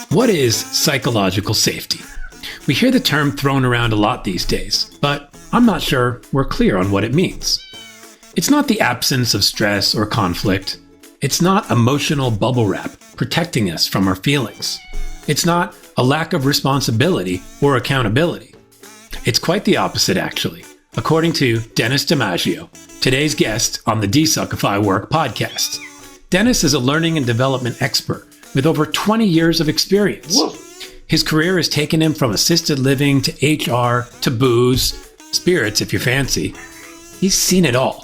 What is psychological safety? We hear the term thrown around a lot these days, but I'm not sure we're clear on what it means. It's not the absence of stress or conflict. It's not emotional bubble wrap protecting us from our feelings. It's not a lack of responsibility or accountability. It's quite the opposite, actually, according to Dennis DiMaggio, today's guest on the DesuckifyWork Podcast. Dennis is a learning and development expert with over 20 years of experience. Whoa. His career has taken him from assisted living to HR to booze, spirits if you're fancy. He's seen it all.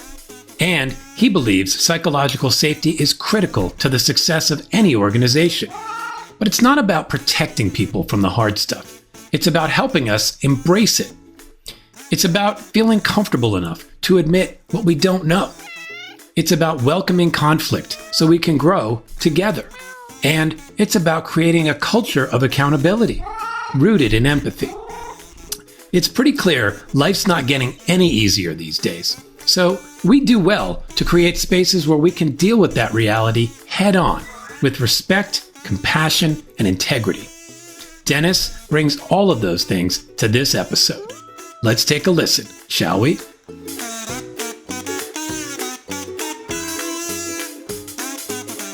And he believes psychological safety is critical to the success of any organization. But it's not about protecting people from the hard stuff. It's about helping us embrace it. It's about feeling comfortable enough to admit what we don't know. It's about welcoming conflict so we can grow together. And it's about creating a culture of accountability, rooted in empathy. It's pretty clear life's not getting any easier these days. So we do well to create spaces where we can deal with that reality head on, with respect, compassion, and integrity. Dennis brings all of those things to this episode. Let's take a listen, shall we?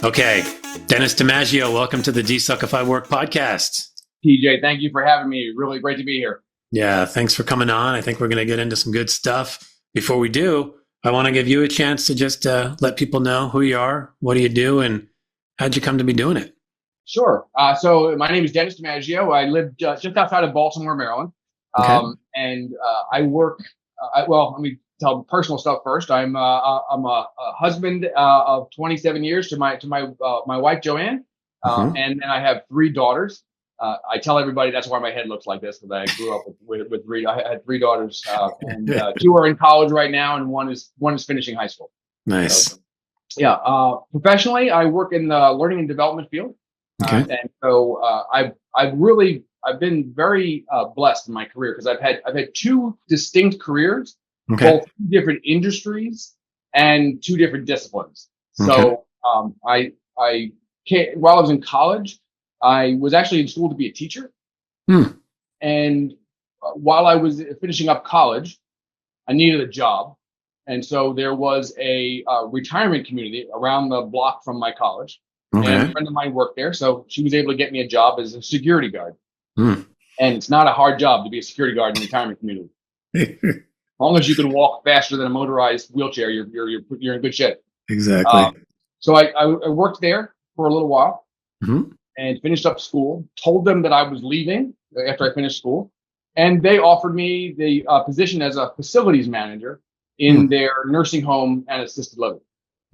Okay, Dennis DiMaggio, welcome to the DesuckifyWork Podcast. TJ, thank you for having me. Really great to be here. Yeah, thanks for coming on. I think we're going to get into some good stuff. Before we do, I want to give you a chance to just let people know who you are, what do you do, and how'd you come to be doing it? Sure. So my name is Dennis DiMaggio. I live just outside of Baltimore, Maryland. Okay. And I work, let me tell personal stuff first. I'm a husband of 27 years to my wife, Joanne. And then I have 3 daughters. I tell everybody that's why my head looks like this, because I grew up with 3. I had 3 daughters, and 2 are in college right now, and one is finishing high school. Nice. So, professionally, I work in the learning and development field. Okay. And so I've been very blessed in my career, because I've had 2 distinct careers, both 2 different industries and 2 different disciplines. So I while I was in college, I was actually in school to be a teacher. And while I was finishing up college, I needed a job. And so there was a retirement community around the block from my college. And a friend of mine worked there. So she was able to get me a job as a security guard. And it's not a hard job to be a security guard in the retirement community. As long as you can walk faster than a motorized wheelchair, you're in good shape. Exactly. So I worked there for a little while. And finished up school, told them that I was leaving after I finished school. And they offered me the position as a facilities manager in their nursing home and assisted living.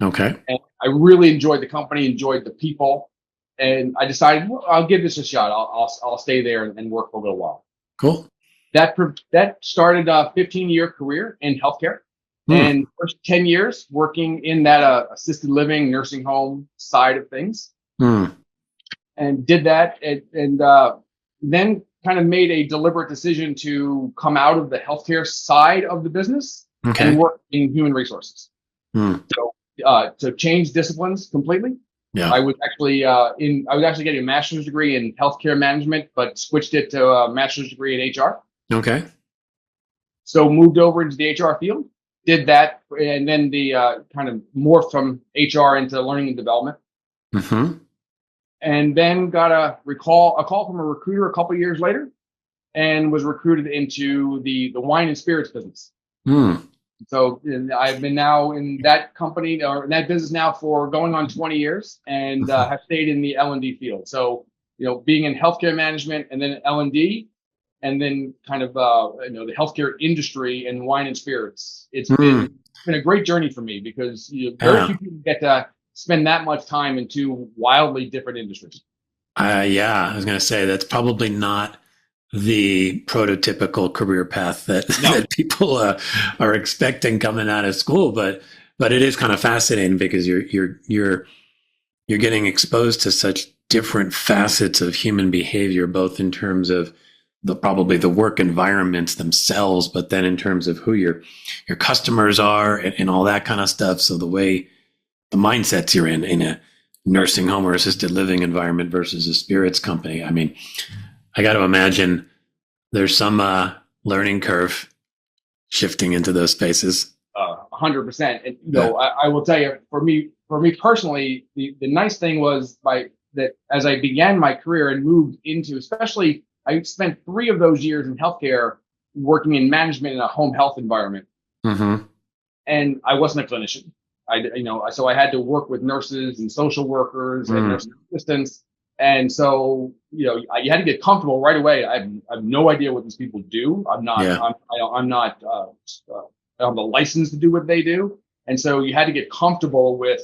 Okay. And I really enjoyed the company, enjoyed the people. And I decided, well, I'll give this a shot. I'll stay there and work for a little while. Cool. That started a 15-year career in healthcare. And first 10 years working in that assisted living, nursing home side of things. And did that, and then kind of made a deliberate decision to come out of the healthcare side of the business and work in human resources. So to change disciplines completely. Yeah. I was actually getting a master's degree in healthcare management, but switched it to a master's degree in HR. Okay. So moved over into the HR field, did that, and then the kind of morphed from HR into learning and development. And then got a call from a recruiter a couple of years later, and was recruited into the wine and spirits business. So I've been now in that company or in that business now for going on 20 years, and have stayed in the L&D field. So being in healthcare management and then L&D, and then kind of the healthcare industry and wine and spirits. It's been a great journey for me, because very few people get to spend that much time in 2 wildly different industries. I was going to say that's probably not the prototypical career path that people are expecting coming out of school, but it is kind of fascinating, because you're getting exposed to such different facets of human behavior, both in terms of probably the work environments themselves, but then in terms of who your customers are and all that kind of stuff. So the way the mindsets you're in nursing home or assisted living environment versus a spirits company. I mean, I got to imagine there's some learning curve shifting into those spaces. 100%. And I will tell you, for me personally, the nice thing was that as I began my career and moved into, especially, I spent 3 of those years in healthcare working in management in a home health environment. Mm-hmm. And I wasn't a clinician. So I had to work with nurses and social workers and nurse assistants. And so, you had to get comfortable right away. I have no idea what these people do. I don't have the license to do what they do. And so you had to get comfortable with,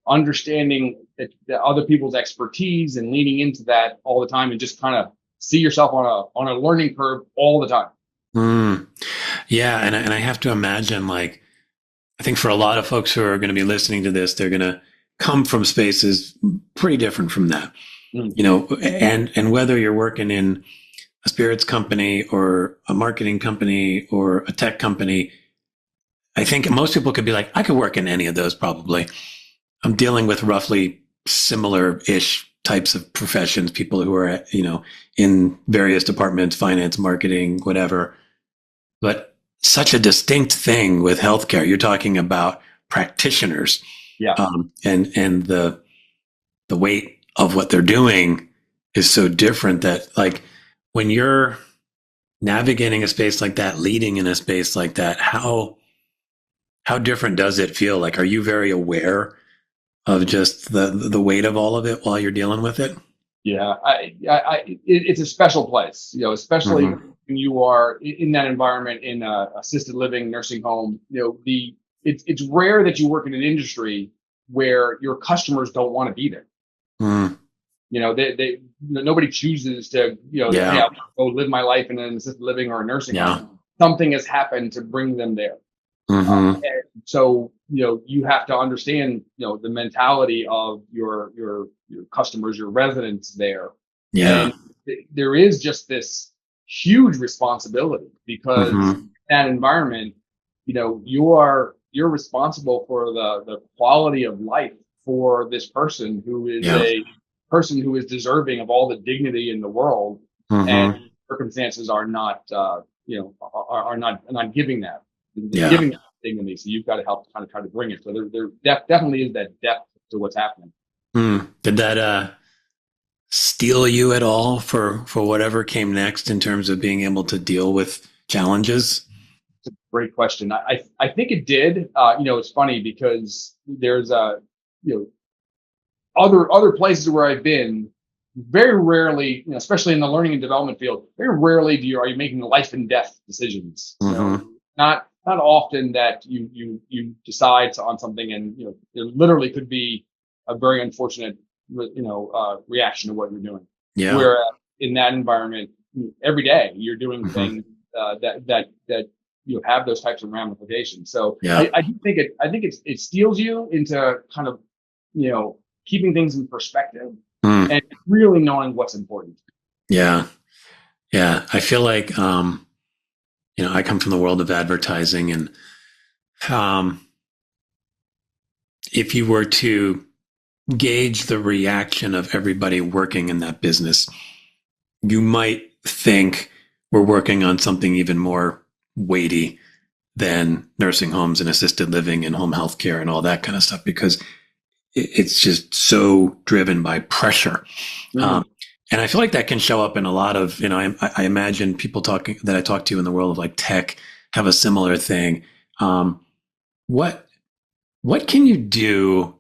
understanding that other people's expertise and leaning into that all the time, and just kind of see yourself on a learning curve all the time. Yeah. And I have to imagine, like, I think for a lot of folks who are going to be listening to this, they're going to come from spaces pretty different from that, and whether you're working in a spirits company or a marketing company or a tech company, I think most people could be like, I could work in any of those probably. I'm dealing with roughly similar-ish types of professions, people who are, in various departments, finance, marketing, whatever. But such a distinct thing with healthcare. You're talking about practitioners. Yeah. And the weight of what they're doing is so different that, like, when you're navigating a space like that, leading in a space like that, how different does it feel? Like, are you very aware of just the weight of all of it while you're dealing with it? Yeah, it's a special place, especially when you are in that environment in a assisted living nursing home. It's rare that you work in an industry where your customers don't want to be there. Nobody chooses to, hey, I'll go live my life in an assisted living or a nursing home. Something has happened to bring them there. And so, you have to understand, the mentality of your customers, your residents there. Yeah. And there is just this huge responsibility, because in that environment, you're responsible for the quality of life for this person who is a person who is deserving of all the dignity in the world, and circumstances are not, are not giving that. Giving that dignity, so you've got to help kind of try to bring it. So there definitely is that depth to what's happening. Did that steal you at all for whatever came next in terms of being able to deal with challenges? It's a great question. I think it did. It's funny because there's other places where I've been. Very rarely, especially in the learning and development field, very rarely are you making life and death decisions. Not often that you decide on something, and there literally could be a very unfortunate reaction to what you're doing. Yeah. Whereas in that environment, every day you're doing things that have those types of ramifications. So I do think it steals you into kind of keeping things in perspective and really knowing what's important. Yeah. I feel like I come from the world of advertising, and if you were to gauge the reaction of everybody working in that business, you might think we're working on something even more weighty than nursing homes and assisted living and home health care and all that kind of stuff, because it's just so driven by pressure. And I feel like that can show up in a lot of, I imagine people that I talk to in the world of like tech have a similar thing. What can you do?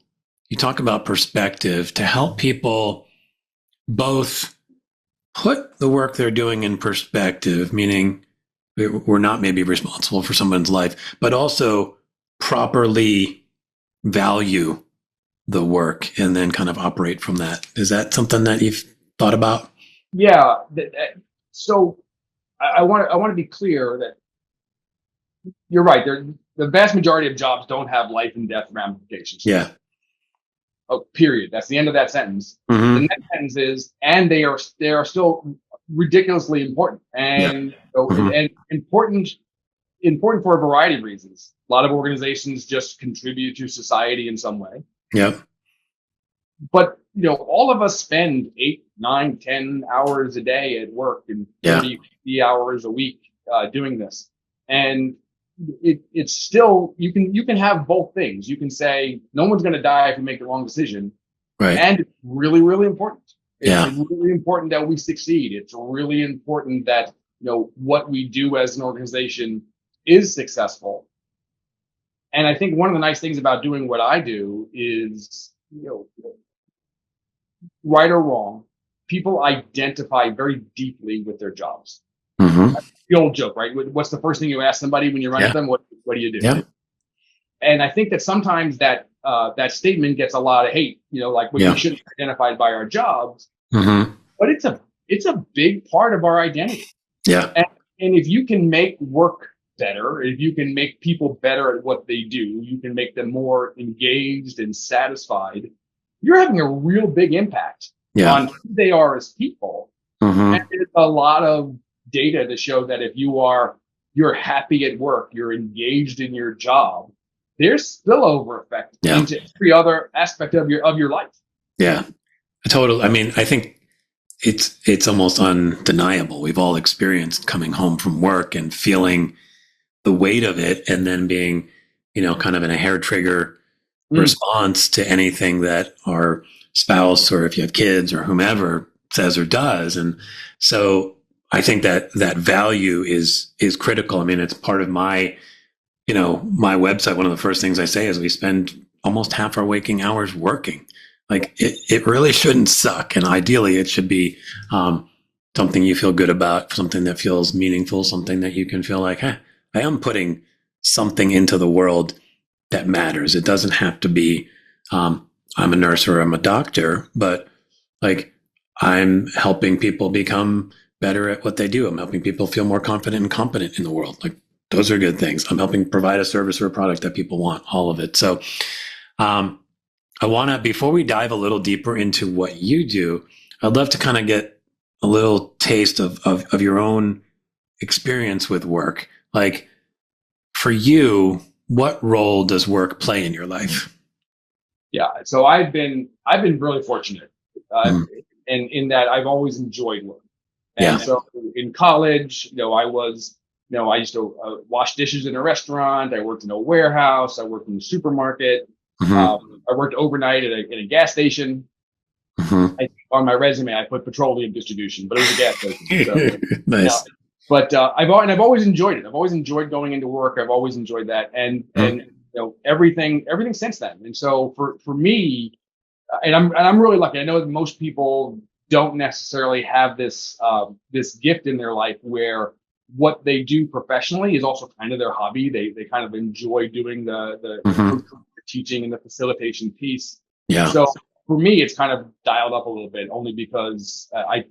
You talk about perspective to help people both put the work they're doing in perspective, meaning we're not maybe responsible for someone's life, but also properly value the work and then kind of operate from that. Is that something that you've thought about? Yeah. So I want to be clear that you're right. The vast majority of jobs don't have life and death ramifications. Yeah. Oh, period. That's the end of that sentence. The next sentence is, and they are still ridiculously important, and and important for a variety of reasons. A lot of organizations just contribute to society in some way. Yep. but all of us spend 8, 9, 10 hours a day at work and 30, 50 hours a week doing this. And it's still, you can have both things. You can say no one's going to die if you make the wrong decision. Right. And it's really, really important. It's really important that we succeed. It's really important that, what we do as an organization is successful. And I think one of the nice things about doing what I do is, right or wrong, people identify very deeply with their jobs. Mm-hmm. The old joke, right? What's the first thing you ask somebody when you run to them? What do you do? Yeah. And I think that sometimes that statement gets a lot of hate, like we shouldn't be identified by our jobs. Mm-hmm. But it's a big part of our identity. Yeah. And if you can make work better, if you can make people better at what they do, you can make them more engaged and satisfied, you're having a real big impact on who they are as people. Mm-hmm. And there's a lot of data to show that if you're happy at work, you're engaged in your job, there's spillover effect into every other aspect of your life. Yeah, totally. I mean, I think it's almost undeniable. We've all experienced coming home from work and feeling the weight of it, and then being, kind of in a hair trigger response to anything that our spouse, or if you have kids or whomever, says or does. And so I think that value is critical. I mean, it's part of my website. One of the first things I say is we spend almost half our waking hours working. Like it really shouldn't suck. And ideally it should be something you feel good about, something that feels meaningful, something that you can feel like, hey, I am putting something into the world that matters. It doesn't have to be, I'm a nurse or I'm a doctor, but like I'm helping people become better at what they do. I'm helping people feel more confident and competent in the world. Like those are good things. I'm helping provide a service or a product that people want, all of it. So, I want to, before we dive a little deeper into what you do, I'd love to kind of get a little taste of your own experience with work. Like for you, what role does work play in your life? Yeah. So I've been really fortunate, and in that I've always enjoyed work. And so in college, I used to wash dishes in a restaurant. I worked in a warehouse. I worked in a supermarket. Mm-hmm. I worked overnight in a gas station. Mm-hmm. On my resume, I put petroleum distribution, but it was a gas station. So, nice. But I've always enjoyed it. I've always enjoyed going into work. I've always enjoyed that, and everything since then. And so for me, and I'm really lucky. I know that most people don't necessarily have this gift in their life where what they do professionally is also kind of their hobby. They kind of enjoy doing the teaching and the facilitation piece. Yeah. So for me, it's kind of dialed up a little bit, only because I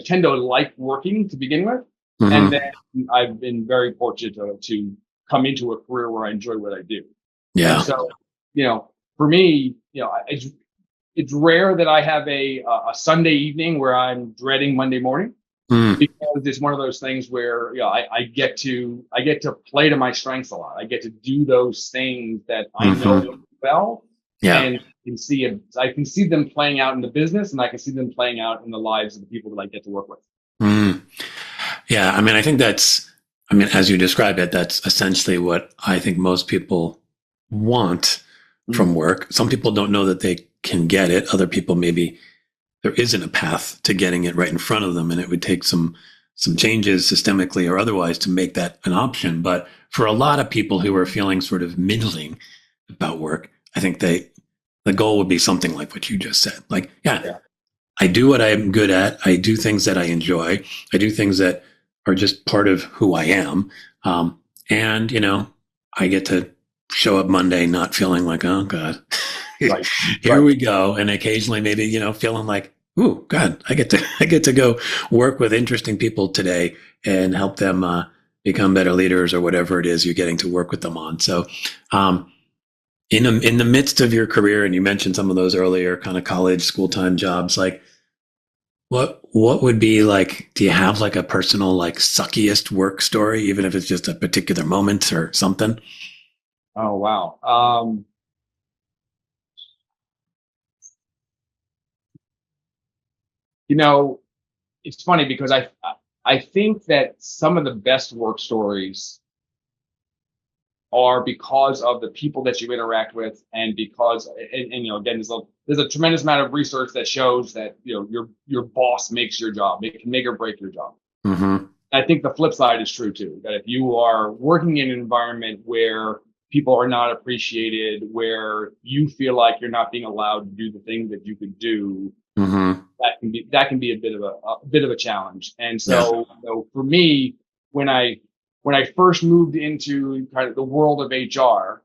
tend to like working to begin with, and then I've been very fortunate to come into a career where I enjoy what I do. Yeah. And so for me, it's rare that I have a Sunday evening where I'm dreading Monday morning. Because it's one of those things where I get to play to my strengths a lot. I get to do those things that I know well, and I can see them playing out in the business, and I can see them playing out in the lives of the people that I get to work with. Yeah, I mean, I think as you described it, that's essentially what I think most people want from work. Some people don't know that they can get it. Other people maybe there isn't a path to getting it right in front of them, and it would take some changes systemically or otherwise to make that an option. But for a lot of people who are feeling sort of middling about work, I think the goal would be something like what you just said. Like, I do what I'm good at. I do things that I enjoy. I do things that are just part of who I am. And, I get to show up Monday not feeling like, oh God, here we go. And occasionally maybe, feeling like, ooh, God, I get to go work with interesting people today and help them become better leaders or whatever it is you're getting to work with them on. So, in the midst of your career, and you mentioned some of those earlier kind of college, school time jobs, like what would be like, do you have like a personal, like suckiest work story, even if it's just a particular moment or something? Oh, wow. You know, it's funny because I think that some of the best work stories are because of the people that you interact with, and because, and again, there's a tremendous amount of research that shows that, your boss makes your job, it can make or break your job. Mm-hmm. I think the flip side is true too, that if you are working in an environment where people are not appreciated, where you feel like you're not being allowed to do the thing that you could do, Mm-hmm. that can be a bit of a challenge. And so, for me, when I first moved into kind of the world of HR,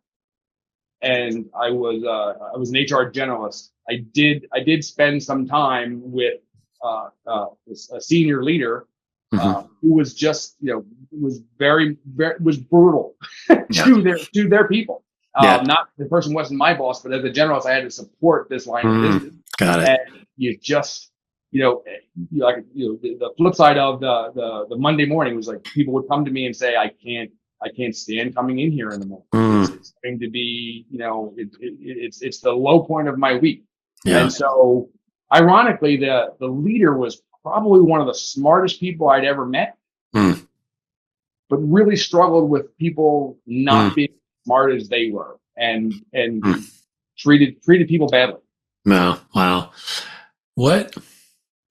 and I was an HR generalist, I did spend some time with a senior leader who was just, was was brutal to their people. Not the person wasn't my boss, but as a generalist, I had to support this line of business. Got it. And you just, the flip side of the Monday morning was like, people would come to me and say, I can't stand coming in here in the morning. It's going to be, it's the low point of my week. Yeah. And so ironically, the leader was probably one of the smartest people I'd ever met, but really struggled with people not being as smart as they were, and treated people badly. Wow. What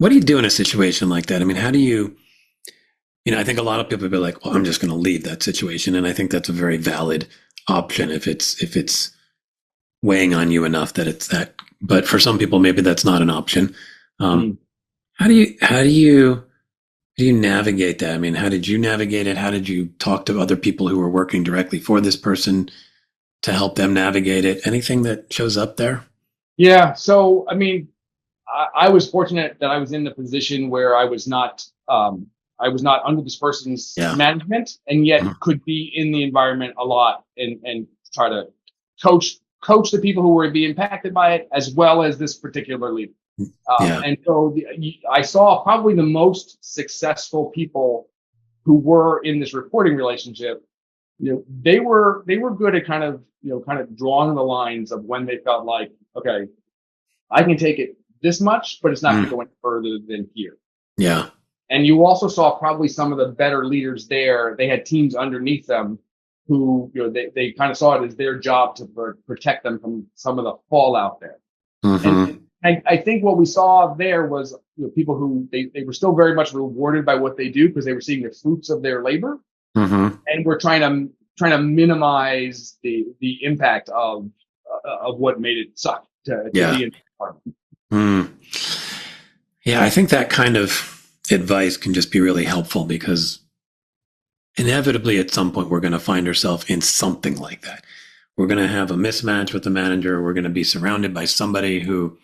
do you do in a situation like that? I mean, how do you, I think a lot of people would be like, well, I'm just going to leave that situation. And I think that's a very valid option if it's weighing on you enough that it's that, but for some people, maybe that's not an option. How do you navigate that? I mean, how did you navigate it? How did you talk to other people who were working directly for this person to help them navigate it? Anything that shows up there? Yeah. So, I mean, I was fortunate that I was in the position where I was not under this person's management, and yet could be in the environment a lot and try to coach the people who were being impacted by it, as well as this particular leader. And so I saw probably the most successful people who were in this reporting relationship. They were good at kind of drawing the lines of when they felt like, okay, I can take it this much, but it's not going to go any further than here. Yeah. And you also saw probably some of the better leaders there. They had teams underneath them who, they kind of saw it as their job to protect them from some of the fallout there. And I think what we saw there was, people who they were still very much rewarded by what they do because they were seeing the fruits of their labor, and we're trying to minimize the impact of what made it suck to be in the department. Yeah, I think that kind of advice can just be really helpful because inevitably at some point we're going to find ourselves in something like that. We're going to have a mismatch with the manager. We're going to be surrounded by somebody who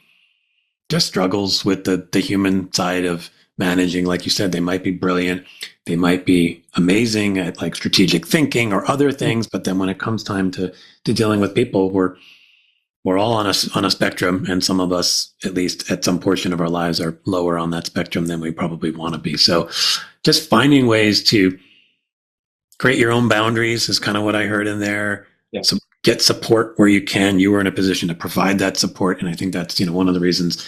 just struggles with the human side of managing. Like you said, they might be brilliant. They might be amazing at like strategic thinking or other things. But then when it comes time to dealing with people, we're all on a spectrum, and some of us, at least at some portion of our lives, are lower on that spectrum than we probably want to be. So just finding ways to create your own boundaries is kind of what I heard in there. Yeah. So get support where you can. You were in a position to provide that support. And I think that's, one of the reasons,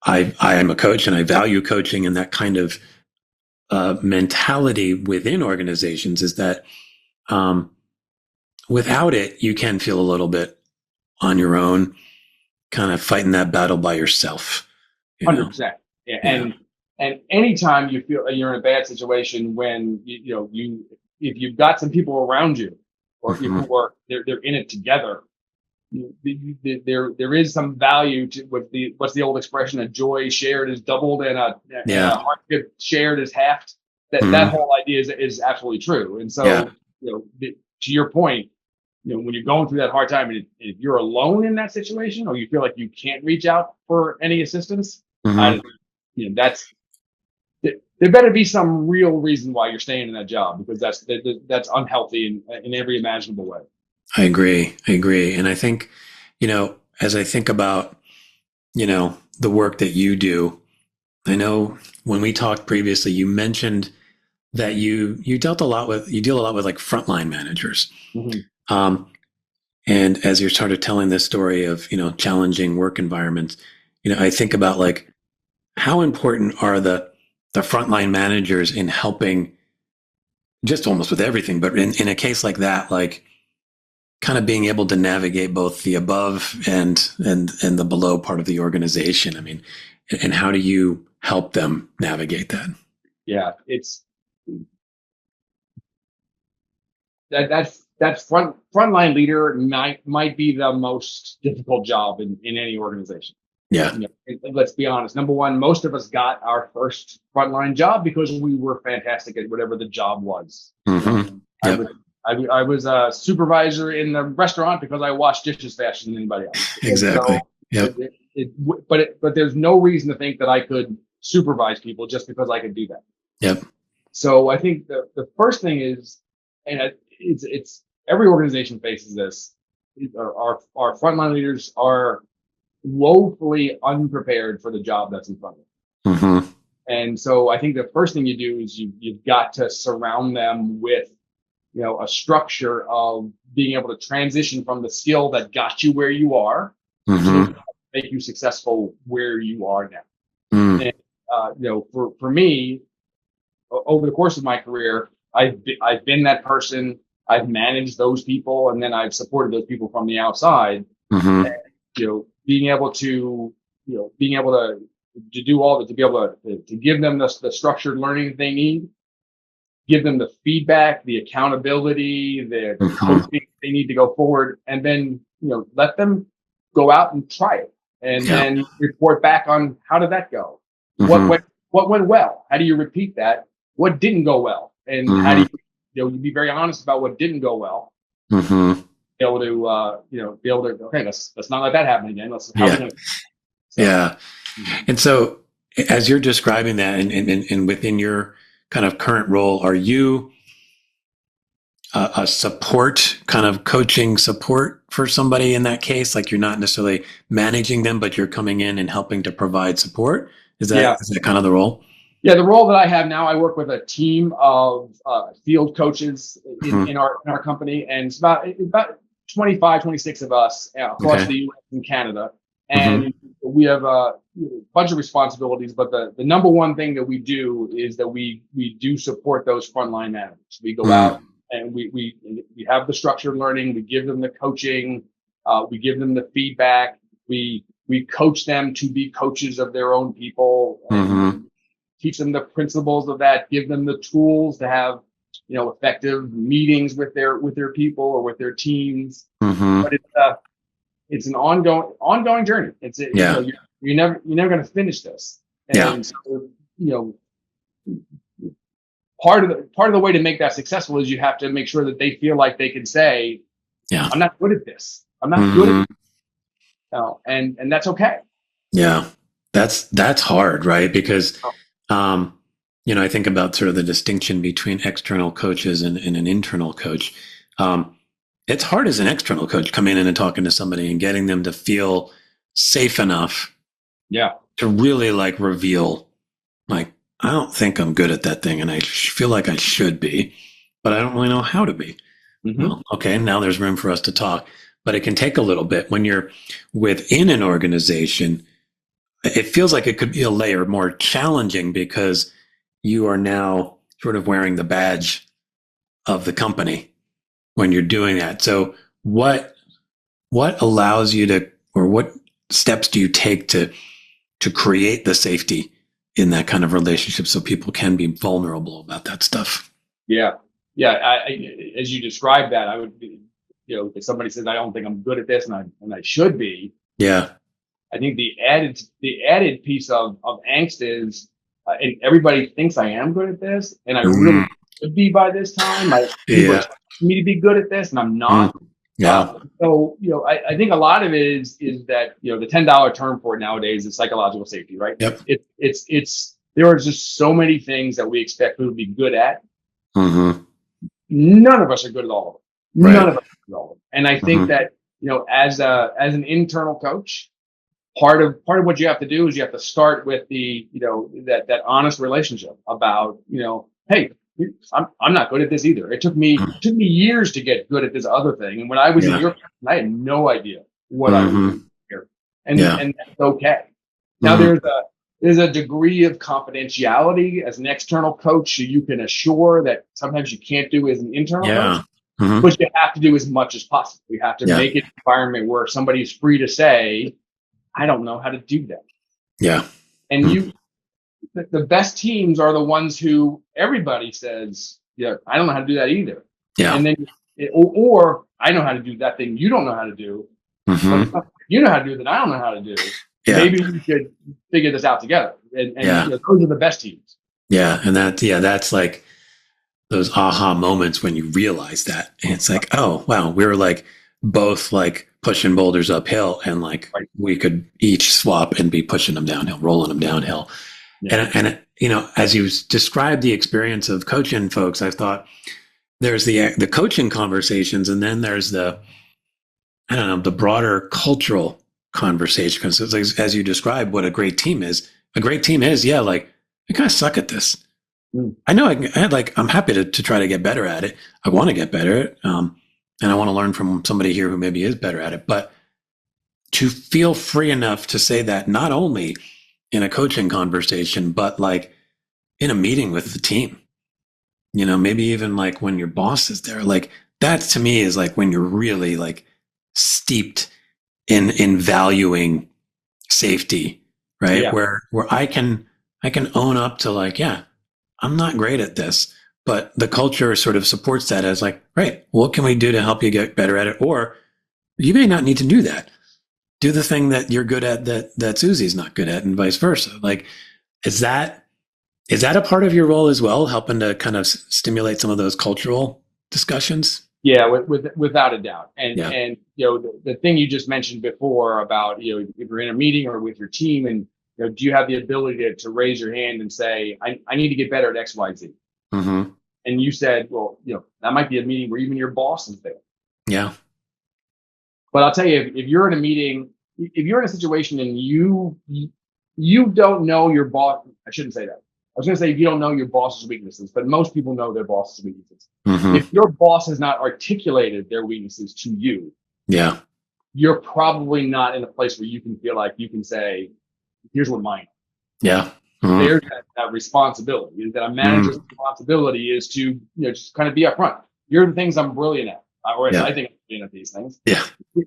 I am a coach and I value coaching, and that kind of mentality within organizations is that without it, you can feel a little bit on your own, kind of fighting that battle by yourself. 100%. Yeah. And anytime you feel you're in a bad situation, when if you've got some people around you, or people who are they're in it together, there is some value to what's the old expression? A joy shared is doubled, and a hardship shared is halved. That whole idea is absolutely true. And so, to your point, when you're going through that hard time, and if you're alone in that situation, or you feel like you can't reach out for any assistance, there better be some real reason why you're staying in that job, because that's unhealthy in every imaginable way. I agree. And I think, as I think about, the work that you do, I know when we talked previously, you mentioned that you deal a lot with like frontline managers. And as you started telling this story of, challenging work environments, I think about like, how important are the frontline managers in helping, just almost with everything, but in a case like that, like kind of being able to navigate both the above and the below part of the organization? I mean, and how do you help them navigate that? Yeah, it's that frontline leader might be the most difficult job in any organization. Yeah. You know, let's be honest. Number one, most of us got our first frontline job because we were fantastic at whatever the job was. Mm-hmm. Yep. I was a supervisor in the restaurant because I washed dishes faster than anybody else. Exactly. So but there's no reason to think that I could supervise people just because I could do that. Yep. So I think the first thing is, and it's every organization faces this. Our frontline leaders are woefully unprepared for the job that's in front of them. Mm-hmm. And so I think the first thing you do is you've got to surround them with, you know, a structure of being able to transition from the skill that got you where you are Mm-hmm. to make you successful where you are now. Mm. And, you know, for me, over the course of my career, I've been that person. I've managed those people, and then I've supported those people from the outside. Mm-hmm. And, you know, being able to do all that, to be able to give them the structured learning they need, give them the feedback, the accountability, the coaching they need to go forward, and then, you know, let them go out and try it, and then report back on how did that go, what went well, how do you repeat that, what didn't go well, and how do you be very honest about what didn't go well. Be able to okay, let's not let that happen again. And so as you're describing that, and within your kind of current role, are you a support, kind of coaching support for somebody in that case? Like, you're not necessarily managing them, but you're coming in and helping to provide support. Is that kind of the role? Yeah, the role that I have now, I work with a team of field coaches in our company, and it's about 25, 26 of us across the U.S. and Canada. And we have a bunch of responsibilities, but the number one thing that we do is that we do support those frontline managers. We go out and we have the structured learning. We give them the coaching. We give them the feedback. We coach them to be coaches of their own people. Teach them the principles of that. Give them the tools to have, you know, effective meetings with their people or with their teams. But it's an ongoing journey. You know, you're never going to finish this. And so, you know, part of the way to make that successful is you have to make sure that they feel like they can say, I'm not good at this. I'm not good at this. And that's okay. Yeah. That's hard, right? Because, you know, I think about sort of the distinction between external coaches and an internal coach. It's hard as an external coach coming in and talking to somebody and getting them to feel safe enough to really like reveal, like, I don't think I'm good at that thing, and I feel like I should be, but I don't really know how to be. Well, okay, now there's room for us to talk, but it can take a little bit. When you're within an organization, it feels like it could be a layer more challenging because you are now sort of wearing the badge of the company when you're doing that. So what allows you to, or what steps do you take to create the safety in that kind of relationship so people can be vulnerable about that stuff? Yeah. As you described that, I would be, you know, if somebody says, I don't think I'm good at this and I should be. Yeah. I think the added piece of angst is, and everybody thinks I am good at this, and I really should be by this time. People expect me to be good at this, and I'm not. So, you know, I think a lot of it is that, you know, the $10 term for it nowadays is psychological safety, right? Yep. There are just so many things that we expect people to be good at. None of us are good at all of them. None of us are good at all of them. And I think that, you know, as an internal coach, part of what you have to do is you have to start with the, you know, that honest relationship about, you know, hey, I'm not good at this either. It took me years to get good at this other thing. And when I was in your company, I had no idea what I was doing here. And that's okay. Now there's a degree of confidentiality as an external coach you can assure that sometimes you can't do as an internal coach. Mm-hmm. But you have to do as much as possible. You have to make it an environment where somebody's free to say, I don't know how to do that. Yeah. And the best teams are the ones who everybody says, yeah, I don't know how to do that either. Yeah. And then, or I know how to do that thing you don't know how to do. Mm-hmm. But if you know how to do it, then I don't know how to do. Yeah. Maybe we could figure this out together. And those are the best teams. Yeah. And that's like those aha moments when you realize that. And it's like, oh, wow, we were like both like pushing boulders uphill, and like we could each swap and be pushing them downhill, rolling them downhill. Yeah. And as you described the experience of coaching folks, I thought there's the coaching conversations, and then there's the broader cultural conversation. Because it's like, as you described what a great team is, like, I kind of suck at this. I know I'm happy to try to get better at it. I want to get better at it. And I want to learn from somebody here who maybe is better at it. But to feel free enough to say that not only in a coaching conversation, but like in a meeting with the team, maybe even like when your boss is there, like that to me is like when you're really like steeped in valuing safety, right? Yeah. Where I can own up to like, yeah, I'm not great at this, but the culture sort of supports that as like, right, what can we do to help you get better at it? Or you may not need to do that. Do the thing that you're good at that Susie's not good at, and vice versa. Like, is that a part of your role as well, helping to kind of stimulate some of those cultural discussions? Yeah, without a doubt. And the thing you just mentioned before about, if you're in a meeting or with your team, and do you have the ability to raise your hand and say, I need to get better at X, Y, Z? Mm-hmm. And you said, well, that might be a meeting where even your boss is there. Yeah. But I'll tell you, if you're in a meeting, if you're in a situation and you don't know your boss, I shouldn't say that. I was going to say if you don't know your boss's weaknesses, but most people know their boss's weaknesses. Mm-hmm. If your boss has not articulated their weaknesses to you, yeah, you're probably not in a place where you can feel like you can say, here's what mine. Yeah. Mm-hmm. There's that responsibility, is that a manager's responsibility is to, just kind of be upfront. Here are the things I'm brilliant at, or I think I'm brilliant at these things. Yeah.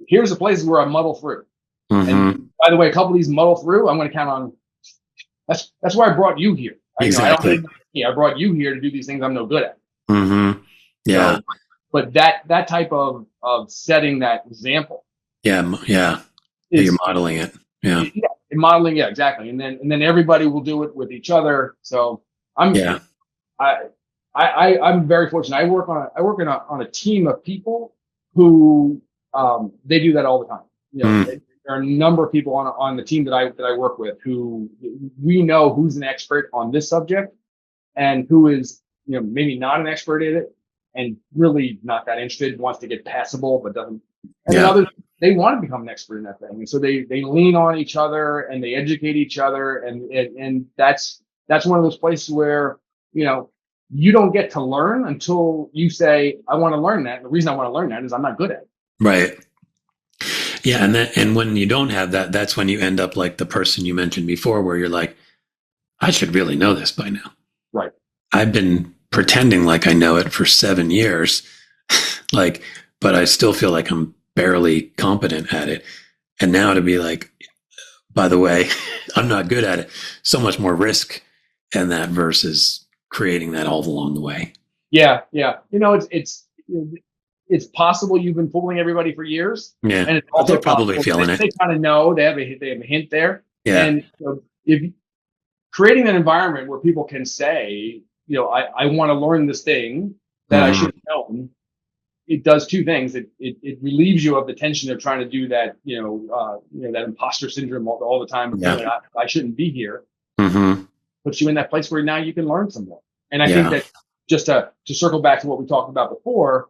Here's the places where I muddle through. Mm-hmm. And by the way, a couple of these muddle through, I'm going to count on. That's why I brought you here. Exactly. I brought you here to do these things I'm no good at. Mm-hmm. Yeah. So, but that type of setting that example. Yeah. Yeah. You're modeling it. Yeah. Yeah. Modeling. Yeah, exactly. And then everybody will do it with each other. So I'm very fortunate. I work on a team of people who they do that all the time. There are a number of people on the team that I work with who we know who's an expert on this subject and who is maybe not an expert in it and really not that interested, wants to get passable but doesn't. And then others, they want to become an expert in that thing, and so they lean on each other and they educate each other, and that's one of those places where you don't get to learn until you say, I want to learn that. And the reason I want to learn that is I'm not good at it. Right. Yeah. And when you don't have that, that's when you end up like the person you mentioned before, where you're like, I should really know this by now. Right. I've been pretending like I know it for 7 years, but I still feel like I'm barely competent at it. And now to be like, by the way, I'm not good at it. So much more risk in that versus creating that all along the way. Yeah. Yeah. It's possible you've been fooling everybody for years. Yeah. And it's also they're probably feeling it. They kind of know they have a hint there. Yeah. And if creating an environment where people can say, I want to learn this thing that I should have known, it does two things. It relieves you of the tension of trying to do that, that imposter syndrome all the time. Yeah. I shouldn't be here. Mm-hmm. Puts you in that place where now you can learn some more. And I think that just to circle back to what we talked about before,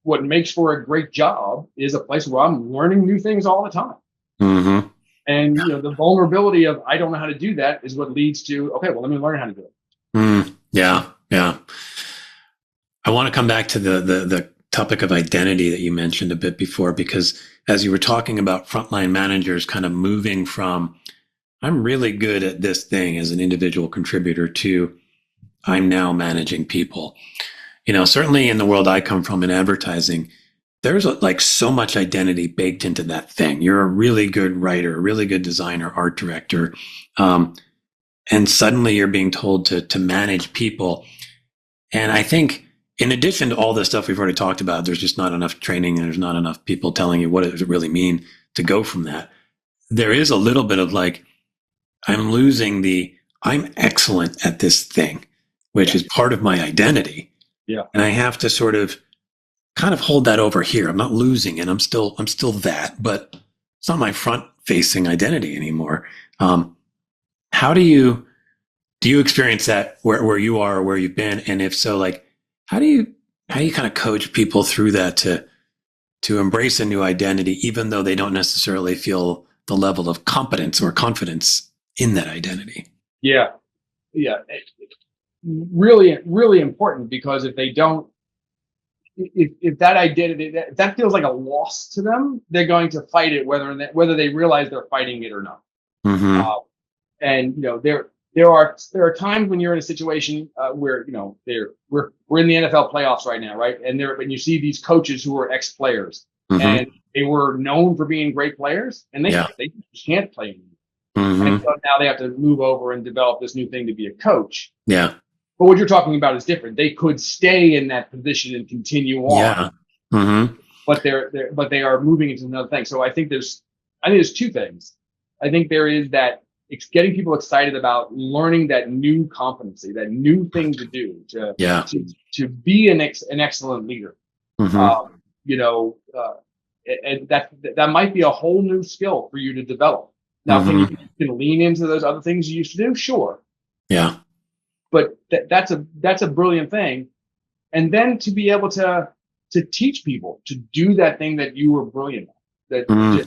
what makes for a great job is a place where I'm learning new things all the time. Mm-hmm. And the vulnerability of I don't know how to do that is what leads to, okay, well, let me learn how to do it. Yeah. Yeah. I want to come back to the topic of identity that you mentioned a bit before, because as you were talking about frontline managers kind of moving from I'm really good at this thing as an individual contributor to I'm now managing people. Certainly in the world I come from in advertising, there's like so much identity baked into that thing. You're a really good writer, a really good designer, art director. And suddenly you're being told to manage people. And I think in addition to all the stuff we've already talked about, there's just not enough training and there's not enough people telling you what does it really mean to go from that. There is a little bit of like, I'm losing I'm excellent at this thing, which is part of my identity. Yeah. And I have to sort of kind of hold that over here. I'm not losing it. I'm still that, but it's not my front facing identity anymore. How do you experience that where you are or where you've been? And if so, like, how do you kind of coach people through that to embrace a new identity, even though they don't necessarily feel the level of competence or confidence in that identity? Yeah. Yeah. Really, really important, because if they don't, if that identity, if that feels like a loss to them, they're going to fight it, whether they realize they're fighting it or not. Mm-hmm. And there are times when you're in a situation where we're in the NFL playoffs right now, right? And you see these coaches who are ex-players, mm-hmm. and they were known for being great players, and they just can't play anymore. Mm-hmm. And so now they have to move over and develop this new thing to be a coach. Yeah. But what you're talking about is different. They could stay in that position and continue on. Yeah. Mm-hmm. But they are moving into another thing. So I think there's two things. I think there is that it's getting people excited about learning that new competency, that new thing to do to be an excellent leader. Mm-hmm. And that might be a whole new skill for you to develop. Now, mm-hmm. can you lean into those other things you used to do? Sure. Yeah. But that's a brilliant thing. And then to be able to teach people to do that thing that you were brilliant at, to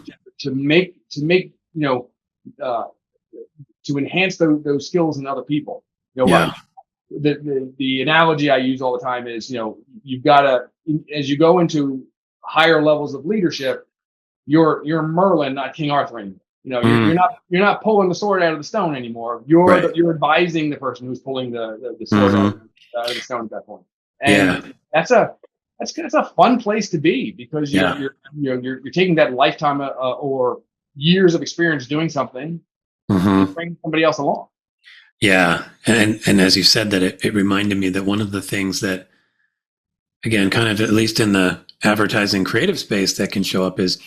enhance those skills in other people. The analogy I use all the time is, you've got to, as you go into higher levels of leadership, you're Merlin, not King Arthur anymore. You're not pulling the sword out of the stone anymore. You're advising the person who's pulling the sword out of the stone at that point. And that's a fun place to be, because you're taking that lifetime or years of experience doing something, mm-hmm. bring somebody else along. Yeah, and as you said that, it reminded me that one of the things that, again, kind of at least in the advertising creative space that can show up is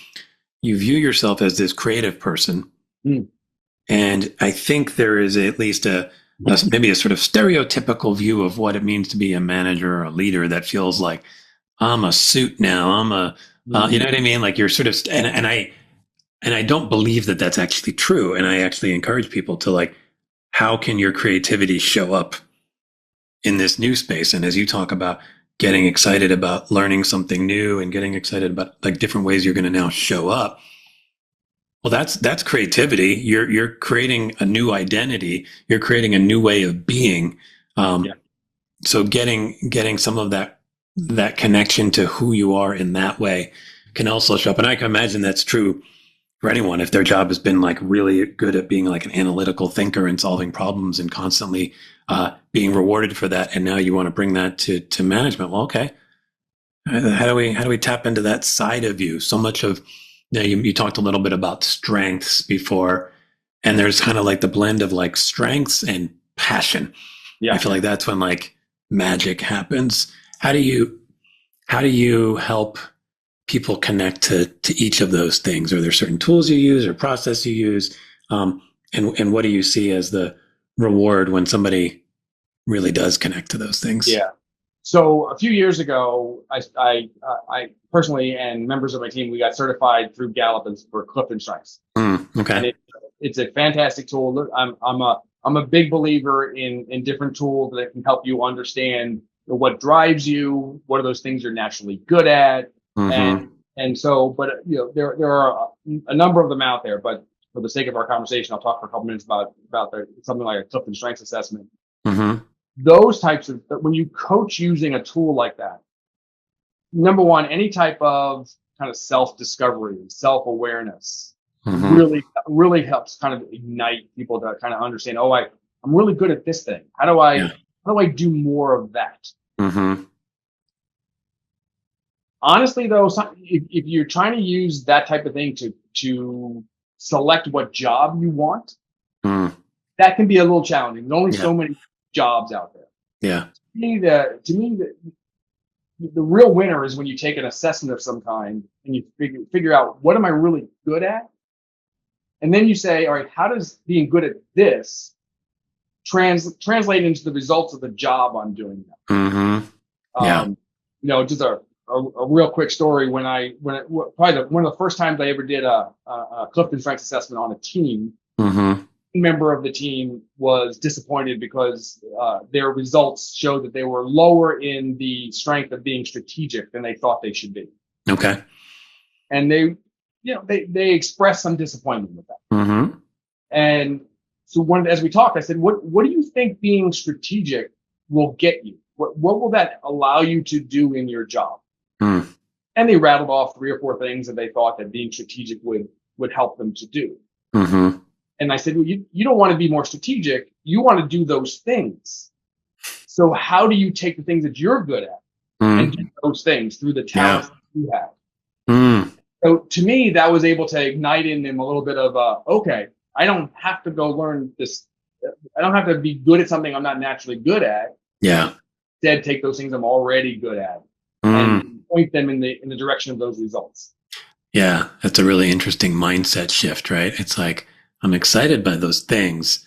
you view yourself as this creative person. Mm. And I think there is at least maybe a sort of stereotypical view of what it means to be a manager or a leader that feels like, I'm a suit now. I'm you know what I mean? Like you're sort of, and I don't believe that that's actually true. And I actually encourage people to like, how can your creativity show up in this new space? And as you talk about getting excited about learning something new and getting excited about like different ways you're going to now show up. Well, that's creativity. You're creating a new identity. You're creating a new way of being. So getting some of that connection to who you are in that way can also show up. And I can imagine that's true for anyone if their job has been like really good at being like an analytical thinker and solving problems and constantly being rewarded for that. And now you want to bring that to management. Well, okay. How do we tap into that side of you? So much of, you talked a little bit about strengths before, and there's kind of like the blend of like strengths and passion. Yeah. I feel like that's when like magic happens. How do you help people connect to each of those things? Are there certain tools you use or process you use? And what do you see as the reward when somebody really does connect to those things? Yeah. So a few years ago, I personally and members of my team, we got certified through Gallup for Clifton Strengths. Okay. And it's a fantastic tool. I'm a big believer in different tools that can help you understand what drives you, what are those things you're naturally good at. Mm-hmm. And so, but there are a number of them out there, but for the sake of our conversation, I'll talk for a couple minutes about something like a Clifton Strengths assessment. Mm-hmm. Those types of, when you coach using a tool like that, number one, any type of kind of self-discovery, self-awareness, really helps kind of ignite people to kind of understand, oh, I'm really good at this thing. How do I do more of that? Mm-hmm. Honestly, though, if you're trying to use that type of thing to select what job you want, that can be a little challenging. There's only so many jobs out there. Yeah. To me, the real winner is when you take an assessment of some kind and you figure out, what am I really good at? And then you say, all right, how does being good at this translate into the results of the job I'm doing now? Mm-hmm. Just a real quick story. Probably one of the first times I ever did a Clifton Strengths assessment on a team, member of the team was disappointed because their results showed that they were lower in the strength of being strategic than they thought they should be. Okay. And they expressed some disappointment with that. Mm-hmm. And so as we talked, I said, what do you think being strategic will get you? What will that allow you to do in your job? And they rattled off 3 or 4 things that they thought that being strategic would help them to do. Mm-hmm. And I said, well, you don't want to be more strategic. You want to do those things. So how do you take the things that you're good at and do those things through the talents that you have? So to me, that was able to ignite in them a little bit of, okay, I don't have to go learn this. I don't have to be good at something I'm not naturally good at. Yeah. Instead, take those things I'm already good at and point them in the direction of those results. Yeah, that's a really interesting mindset shift, right? It's like, I'm excited by those things,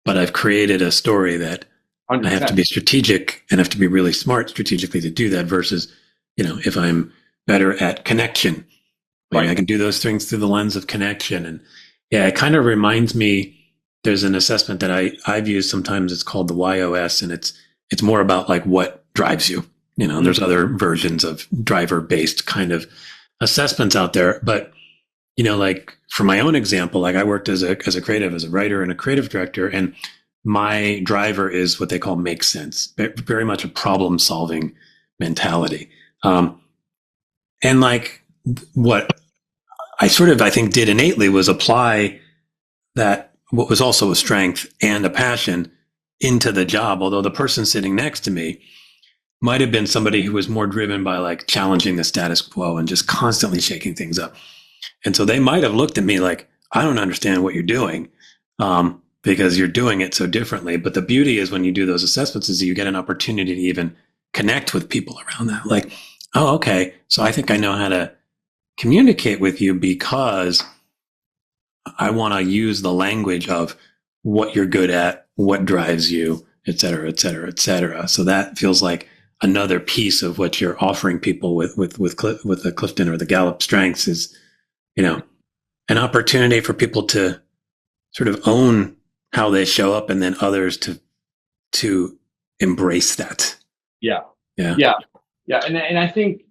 but I've created a story that 100%. I have to be strategic and have to be really smart strategically to do that versus, if I'm better at connection, I can do those things through the lens of connection. And it kind of reminds me, there's an assessment that I've used sometimes. It's called the YOS, and it's more about like what drives you. There's other versions of driver-based kind of assessments out there, but like for my own example, like I worked as a creative, as a writer and a creative director, and my driver is what they call make sense, very much a problem solving mentality. And like what I think did innately was apply that, what was also a strength and a passion, into the job. Although the person sitting next to me might have been somebody who was more driven by like challenging the status quo and just constantly shaking things up. And so they might have looked at me like, I don't understand what you're doing, because you're doing it so differently. But the beauty is when you do those assessments is you get an opportunity to even connect with people around that. Like, oh, okay, so I think I know how to communicate with you because I want to use the language of what you're good at, what drives you, et cetera, et cetera, et cetera. So that feels like another piece of what you're offering people with the Clifton or the Gallup strengths is, an opportunity for people to sort of own how they show up, and then others to embrace that. Yeah. And I think,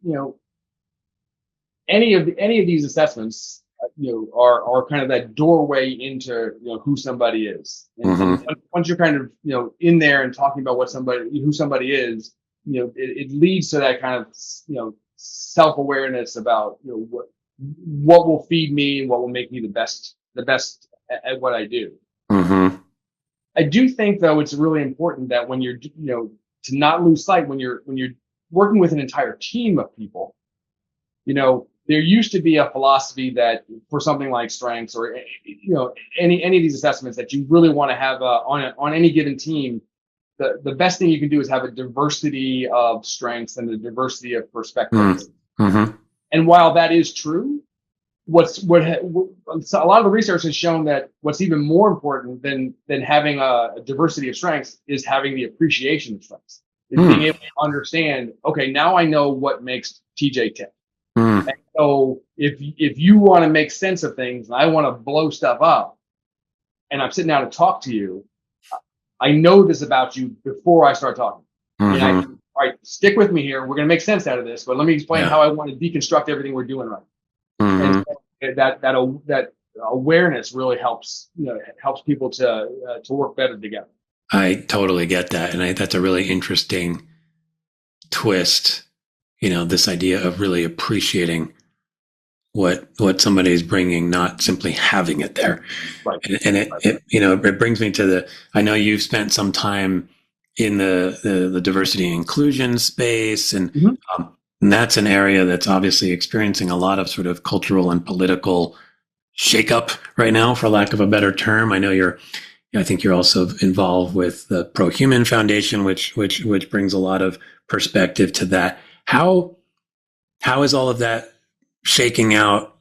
any of these assessments, are kind of that doorway into, who somebody is. And once you're kind of, in there and talking about who somebody is, it leads to that kind of, self-awareness about, what will feed me and what will make me the best at what I do. I do think, though, it's really important that when you're, to not lose sight when you're working with an entire team of people, there used to be a philosophy that for something like strengths or, any of these assessments that you really want to have on any given team, the best thing you can do is have a diversity of strengths and a diversity of perspectives. And while that is true, a lot of the research has shown that what's even more important than having a diversity of strengths is having the appreciation of strengths. Is being able to understand, okay, now I know what makes TJ tick. And so if you want to make sense of things and I want to blow stuff up and I'm sitting down to talk to you, I know this about you before I start talking. And all right, stick with me here. We're going to make sense out of this, but let me explain how I want to deconstruct everything we're doing right. And so that awareness really helps, helps people to work better together. I totally get that. And that's a really interesting twist, this idea of really appreciating what somebody is bringing, not simply having it there. Right. And it brings me to I know you've spent some time in the diversity and inclusion space, and, and that's an area that's obviously experiencing a lot of sort of cultural and political shakeup right now, for lack of a better term. I know I think you're also involved with the Pro-Human Foundation, which brings a lot of perspective to that. How is all of that shaking out,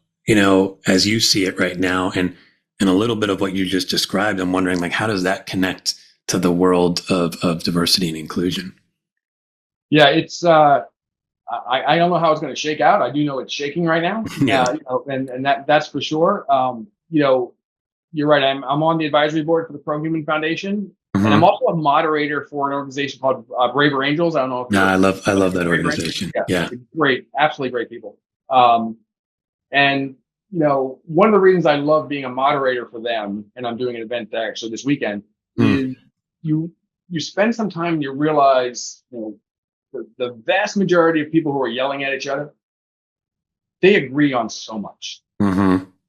as you see it right now, and a little bit of what you just described? I'm wondering, like, how does that connect to the world of diversity and inclusion? Yeah, it's I don't know how it's going to shake out. I do know it's shaking right now. Yeah. And that's for sure. You're right. I'm on the advisory board for the Pro-Human Foundation, and I'm also a moderator for an organization called Braver Angels. I don't know if I love that organization. Yeah. Great, absolutely great people. And one of the reasons I love being a moderator for them, and I'm doing an event actually this weekend, is you spend some time and you realize, the vast majority of people who are yelling at each other, they agree on so much.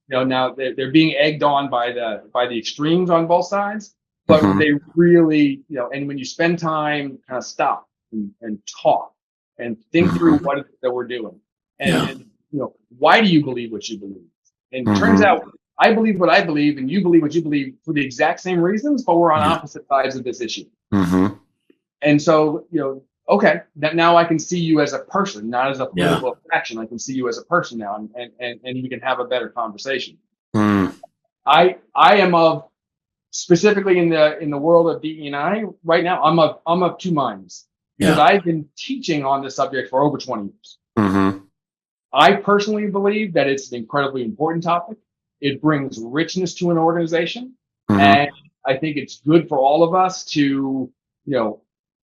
Now they're being egged on by the extremes on both sides, but they really, and when you spend time, kind of stop and talk and think through what it is that we're doing, and why do you believe what you believe? And it turns out I believe what I believe, and you believe what you believe for the exact same reasons, but we're on opposite sides of this issue. And so, okay, that now I can see you as a person, not as a political faction. I can see you as a person now, and we can have a better conversation. I am specifically in the world of DE&I right now. I'm of two minds, because I've been teaching on this subject for over 20 years. I personally believe that it's an incredibly important topic. It brings richness to an organization, and I think it's good for all of us to,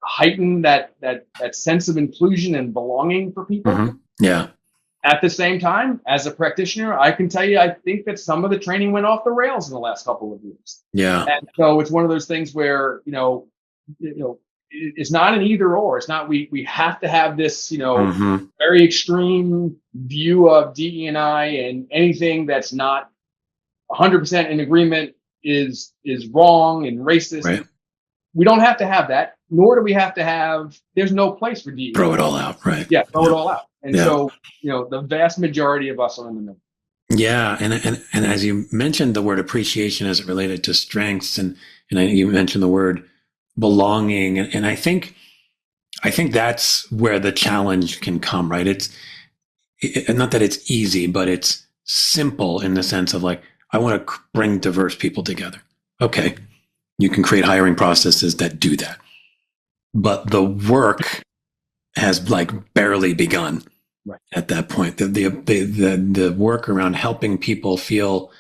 heighten that sense of inclusion and belonging for people. At the same time, as a practitioner, I can tell you, I think that some of the training went off the rails in the last couple of years. And so it's one of those things where, it's not an either or. It's not, we have to have this, very extreme view of DE&I, and anything that's not 100% in agreement is wrong and racist. Right. We don't have to have that, nor do we have to have, there's no place for DE&I. Throw it all out, right? Yeah, throw it all out. And so, the vast majority of us are in the middle. Yeah, and as you mentioned the word appreciation as it related to strengths, and you mentioned the word belonging, and I think that's where the challenge can come, right? It's not that it's easy, but it's simple in the sense of, like, I want to bring diverse people together. Okay, you can create hiring processes that do that, but the work has barely begun. Right. At that point, the work around helping people feel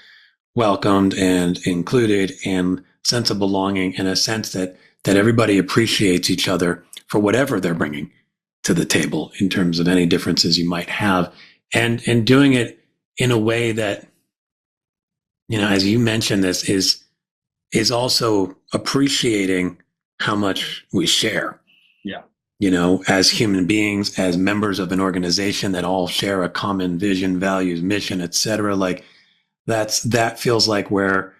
welcomed and included, and sense of belonging, and a sense that everybody appreciates each other for whatever they're bringing to the table in terms of any differences you might have, and doing it in a way that, as you mentioned, this is also appreciating how much we share. As human beings, as members of an organization that all share a common vision, values, mission, etc. Like, that feels like where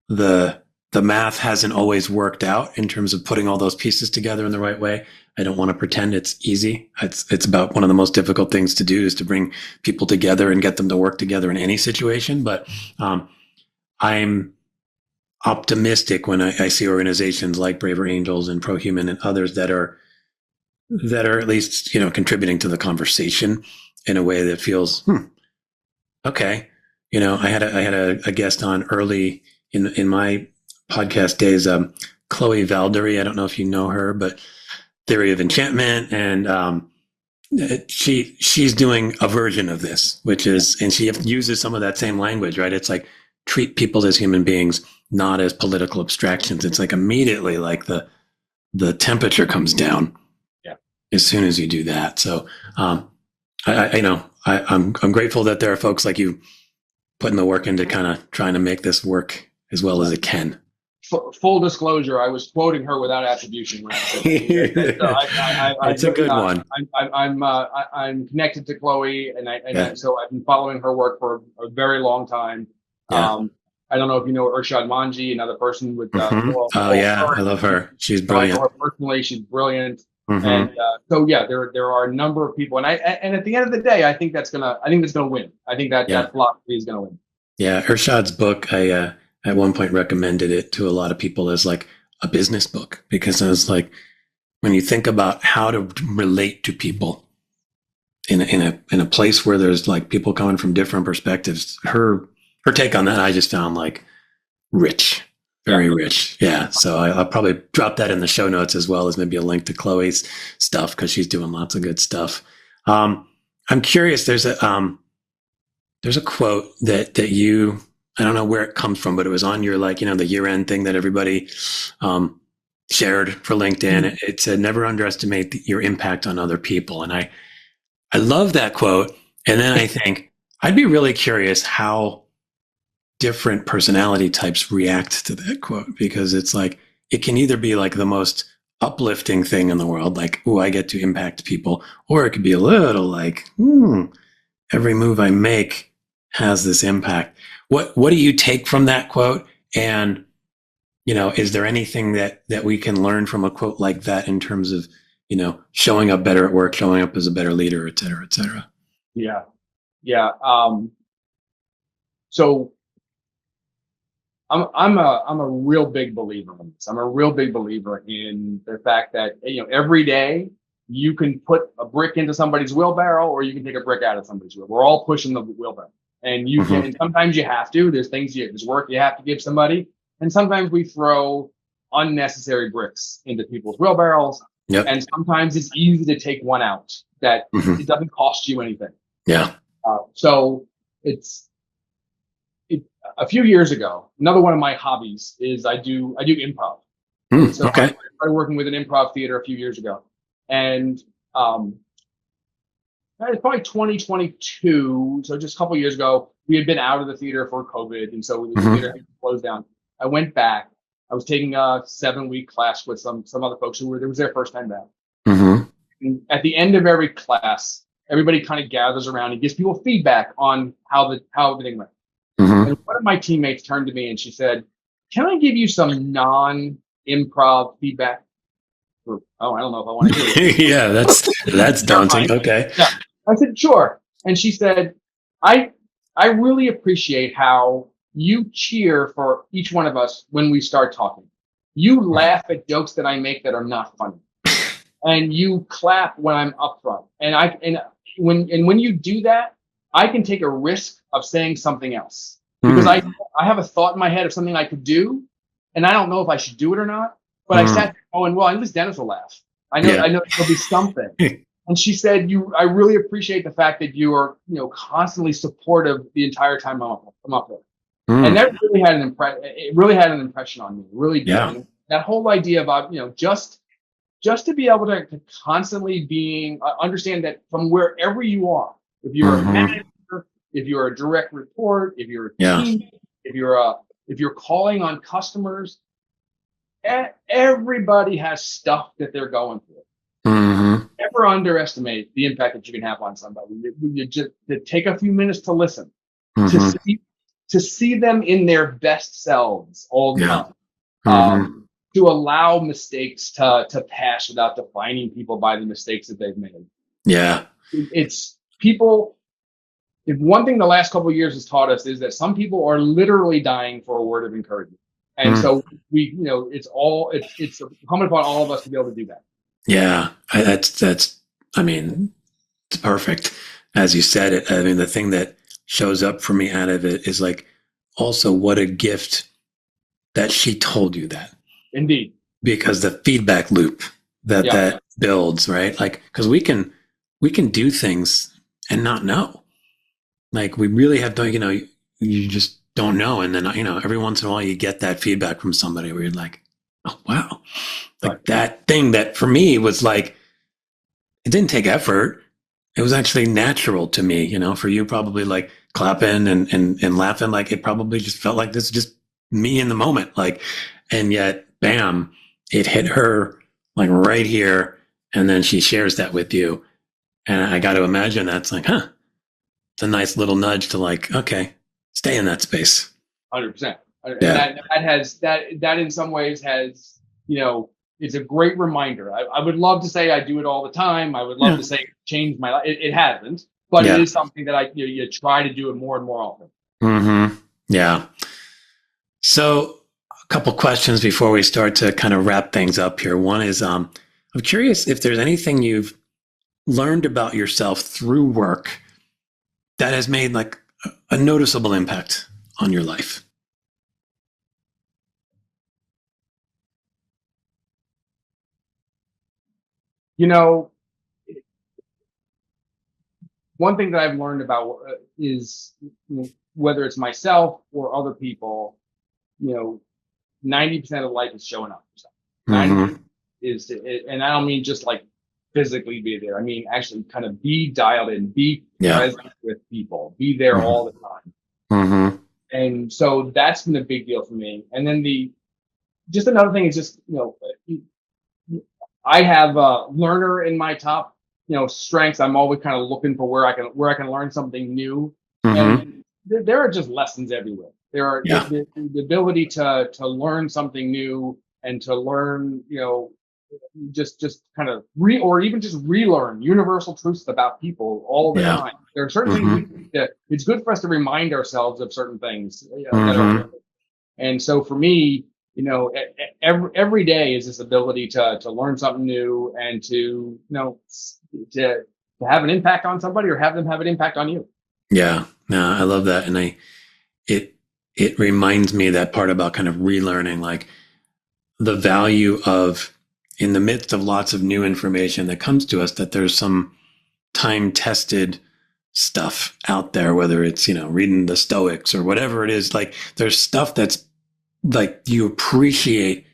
the math hasn't always worked out in terms of putting all those pieces together in the right way. I don't want to pretend it's easy. It's about one of the most difficult things to do, is to bring people together and get them to work together in any situation. But I'm optimistic when I see organizations like Braver Angels and Pro-Human and others that are at least, contributing to the conversation in a way that feels, okay. I had a guest on early in my podcast days, Chloe Valdery. I don't know if you know her, but Theory of Enchantment. And she's doing a version of this, which is, and she uses some of that same language, right? It's like, treat people as human beings, not as political abstractions. It's like immediately, like the temperature comes down as soon as you do that. So, I'm grateful that there are folks like you putting the work into kind of trying to make this work as well as it can. full disclosure, I was quoting her without attribution when I said that. That's a good one. I'm connected to Chloe, so I've been following her work for a very long time. Yeah. I don't know if you know Urshad Manji, another person with. I love her. She's brilliant. I know her personally, she's brilliant. Mm-hmm. And there are a number of people, and at the end of the day, I think that's gonna win. I think that philosophy is gonna win. Yeah, Urshad's book, I at one point recommended it to a lot of people as like a business book, because I was like, when you think about how to relate to people in a place where there's like people coming from different perspectives, her take on that I just found like rich. Very rich. Yeah. So I'll probably drop that in the show notes, as well as maybe a link to Chloe's stuff, because she's doing lots of good stuff. I'm curious. There's a quote that you, I don't know where it comes from, but it was on your, like, the year-end thing that everybody shared for LinkedIn. Mm-hmm. It said, "Never underestimate your impact on other people." And I love that quote. And then I think I'd be really curious how different personality types react to that quote, because it's like, it can either be like the most uplifting thing in the world, like, "Oh, I get to impact people," or it could be a little like, every move I make has this impact. What do you take from that quote? And, is there anything that we can learn from a quote like that in terms of, showing up better at work, showing up as a better leader, et cetera, et cetera? Yeah. Yeah. So I'm a real big believer in this. I'm a real big believer in the fact that, every day you can put a brick into somebody's wheelbarrow, or you can take a brick out of somebody's wheelbarrow. We're all pushing the wheelbarrow, and you can, and sometimes you have to, there's work you have to give somebody. And sometimes we throw unnecessary bricks into people's wheelbarrows. Yep. And sometimes it's easy to take one out that it doesn't cost you anything. Yeah. So a few years ago, another one of my hobbies is I do improv. So okay. I started working with an improv theater a few years ago, and that was probably 2022. So just a couple of years ago, we had been out of the theater for COVID, and so the theater had closed down. I went back. I was taking a 7-week class with some other folks who was their first time back. And at the end of every class, everybody kind of gathers around and gives people feedback on how everything went. And one of my teammates turned to me and she said, "Can I give you some non-improv feedback?" I don't know if I want to do it. Yeah, that's daunting. Okay. Yeah. I said, "Sure." And she said, I really appreciate how you cheer for each one of us when we start talking. You laugh at jokes that I make that are not funny. And you clap when I'm upfront. And when you do that, I can take a risk of saying something else, because I have a thought in my head of something I could do, and I don't know if I should do it or not. But I sat there going, well, at least Dennis will laugh. I know there'll be something. And she said, I really appreciate the fact that you are, constantly supportive the entire time I'm up there. And that really had an impression on me. It really did. Yeah. That whole idea about, just to be able to constantly understand that from wherever you are, if you're a manager, if you're a direct report, if you're a team, if you're calling on customers, everybody has stuff that they're going through. Never underestimate the impact that you can have on somebody. You just to take a few minutes to listen, to see them in their best selves all the time, to allow mistakes to pass without defining people by the mistakes that they've made. Yeah, it's people. If one thing the last couple of years has taught us is that some people are literally dying for a word of encouragement. And so it's incumbent upon all of us to be able to do that. Yeah, it's perfect. As you said it, I mean, the thing that shows up for me out of it is like, also what a gift that she told you that. Indeed. Because the feedback loop that builds, right? Like, because we can do things and not know. Like, we really have to, you just don't know. And then, every once in a while you get that feedback from somebody where you're like, oh, wow. Like that thing that for me was like, it didn't take effort. It was actually natural to me, for you probably like clapping and laughing. Like, it probably just felt like this is just me in the moment. Like, And yet, bam, it hit her like right here. And then she shares that with you. And I got to imagine that's like, it's a nice little nudge to like, okay, stay in that space. 100%. Yeah. That in some ways has, it's a great reminder. I would love to say I do it all the time. I would love to say it changed my life. It hasn't, but it is something that you try to do it more and more often. Mm-hmm. Yeah. So a couple questions before we start to kind of wrap things up here. One is, I'm curious if there's anything you've learned about yourself through work that has made like a noticeable impact on your life. One thing that I've learned about is whether it's myself or other people, 90% of life is showing up. 90% is, and I don't mean just like physically be there. I mean, actually kind of be dialed in, be present with people, be there all the time. And so that's been a big deal for me. And then just another thing is just, I have a learner in my top, strengths. I'm always kind of looking for where I can learn something new. And there are just lessons everywhere. There are the ability to learn something new and to learn, just kind of or even just relearn universal truths about people all the time. There are certain things it's good for us to remind ourselves of certain things. And so for me, every day is this ability to learn something new and to have an impact on somebody or have them have an impact on you. Yeah, no, I love that. And it reminds me that part about kind of relearning, like the value of, in the midst of lots of new information that comes to us, that there's some time-tested stuff out there, whether it's, reading the Stoics or whatever it is. Like there's stuff that's like, you appreciate